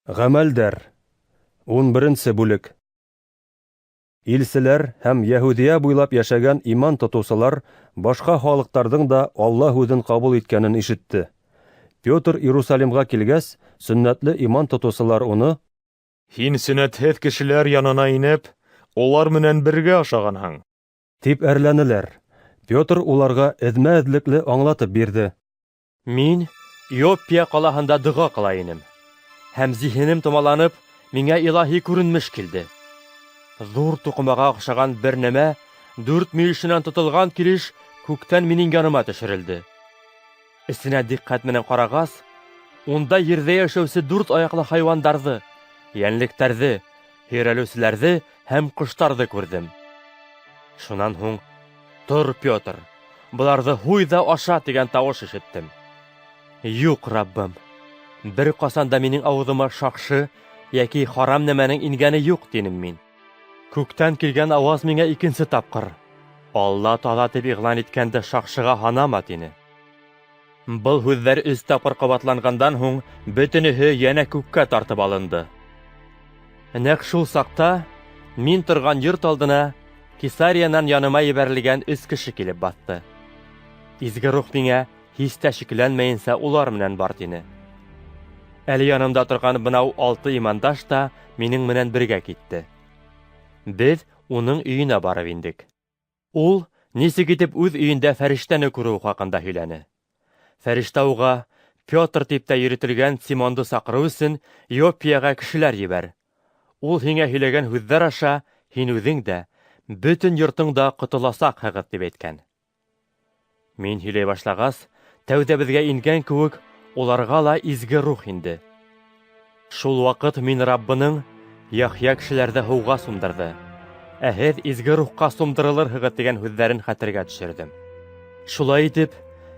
Гамәлдәр 11-нче бүлек. Илселәр һәм Яһүдия буйлап яшәгән иман тотучылар башка халыктарның да Алла һүзен кабул иткәнен ишетте. Петр Иерусалимга килгәс, сөннәтле иман тотучылар уны: «Һин сөннәтһез кешеләр янына инеп, улар менән бергә ашаганһың», дип әрләнеләр. Петр уларга эзмә-эзлекле аңлатып бирде. Мин Иоппия калаһында дога кыла инем. Һәм зиһенем томаланып, миңа илаһи күренмеш килде. Зур туҡымаға оҡшаған бер нәмә, 4 мөйөшөнән тотолған килеш күктән минең яныма төшөрөлдө. Эсенә диҡҡәт менән ҡарағас, унда ерҙә йәшәүсе 4 аяҡлы хайуандарҙы, йәнлектәрҙе, һөйрәлеүселәрҙе һәм ҡоштарҙы күрҙем. Шунан һуң: «Тор, Петр, быларҙы һуй ҙа аша» тигән тауыш ишеттем. Юҡ, Раббым, бер ҡасан да минең ауыҙыма шаҡшы йәки харам нәмәнең ингәне юҡ, тинем мин. Күктән килгән ауаз миңә икенсе тапҡыр: «Алла таҙа» тип иғлан иткәнде шаҡшыға һанама, тине. Был һүҙҙәр 3 тапҡыр ҡабатланғандан һуң, бөтөнөһө йәнә күккә тартып алынды. Нәҡ шул саҡта мин торған йорт алдына Кесариянан яныма ебәрелгән 3 кеше килеп баҫты. Изге рух миңә һис тә шикләнмәйенсә улар менән бар, тине. Әле янымда торған бынау 6 имандаш та минең менән бергә китте. Беҙ уның өйөнә барып индек. Ул нисек итеп үҙ өйөндә фәрештәне күреү хаҡында һөйләне. Фәрештә уға: «Петр тип тә йөрөтөлгән Симонды саҡырыу өсөн Иоппияға кешеләр ебәр. Ул һиңә һөйләгән һүҙҙәр аша һин үҙең дә, бөтөн йортоң да ҡотоласаҡһығыҙ» тип әйткән. Мин һөйләй башлағас, тәүҙә беҙгә ингән кеүек, уларға ла изге рух инде. Шул ваҡыт мин Раббының Яхья кешеләрҙе һыуға сумдырҙы, ә һеҙ изге рухҡа сумдырылырһығыҙ тигән һүҙҙәрен хәтергә төшөрҙөм. Шулай итеп,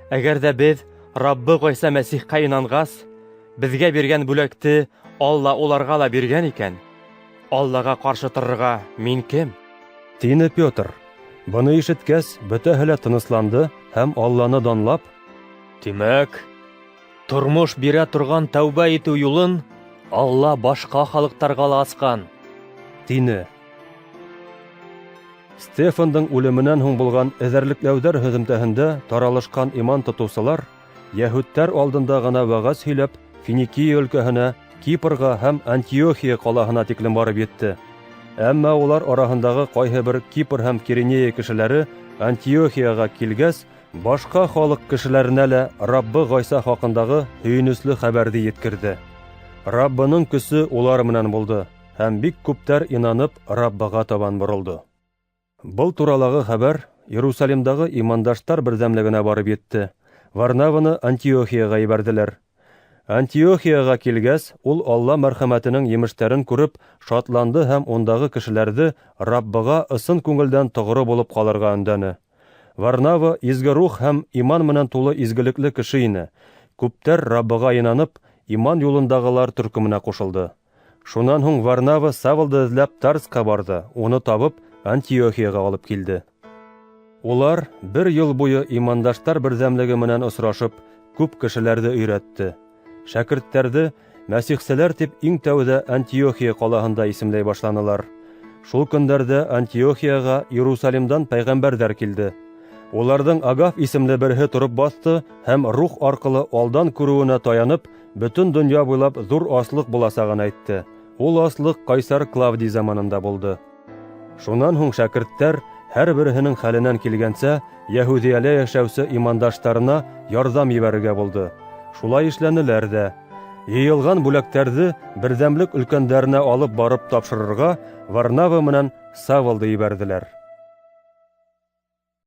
әгәр ҙә беҙ Раббы Ғайса Мәсихҡа инанғас, беҙгә биргән бүләкте Алла уларға ла биргән икән, Аллаға ҡаршы торорға мин кем? Тине Петр. Быны ишеткәс, бөтәһе лә тынысланды һәм Алланы данлап: «Тимәк, тормош бирә торған тәүбә итеү юлын Алла башҡа халыҡтарға ла асҡан», тине. Стефандың үлеменән һуң булған эҙәрлекләүҙәр һөҙөмтәһендә таралышҡан иман тотоусылар йәһүдтәр алдында ғына вәғәз һөйләп, Финикия өлкәһенә, Кипрға һәм Антиохия ҡалаһына тиклем барып етте. Әммә улар араһындағы ҡайһы бер Кипр һәм Киринея кешеләре Антиохияға килгәс, башҡа халыҡ кешеләренә лә Раббы Ғайса хаҡындағы һөйөнөслө хәбәрҙе еткерҙе. Раббының көсө улар менән булды һәм бик күптәр инанып Раббыға табан боролдо. Был туралағы хәбәр Иерусалимдағы имандаштар берҙәмлегенә барып етте. Варнаваны Антиохияға ебәрҙеләр. Антиохияға килгәс, ул Алла мәрхәмәтенең емештәрен күреп шатланды һәм ундағы кешеләрҙе Раббыға ысын күңелдән тоғро булып ҡалырға өндәне. Варнава изге рух һәм иман менән тулы изгелекле кеше ине. Күптәр Раббыға инанып, иман юлындағылар төркөмөнә ҡушылды. Шунан һуң Варнава Савлды эҙләп Тарска барды, уны табып Антиохияға алып килде. Улар 1 йыл буйы имандаштар берҙәмлеге менән осрашып, күп кешеләрҙе өйрәтте. Шәкерттәрҙе Мәсихселәр тип иң тәүҙә Антиохия ҡалаһында исемләй башланылар. Шул көндәрҙә Антиохияға Иерусалимдан пәйғәмбәрҙәр килде. Уларҙың Агаф исемле береһе тороп баҫты һәм рух арҡылы алдан күреүенә таянып, бөтөн донъя буйлап ҙур аслыҡ буласағын әйтте. Ул аслыҡ Ҡайсар Клавдий заманында булды. Шунан һуң шәкерттәр һәр береһенең хәленән килгәнсә Йәһүдиәлә йәшәүсе имандаштарына ярҙам ебәрергә булды. Шулай эшләнеләр ҙә. Йыйылған бүләктәрҙе берҙәмлек өлкәндәренә алып барып тапшырырға Варнава менән Савлды ебәрҙеләр.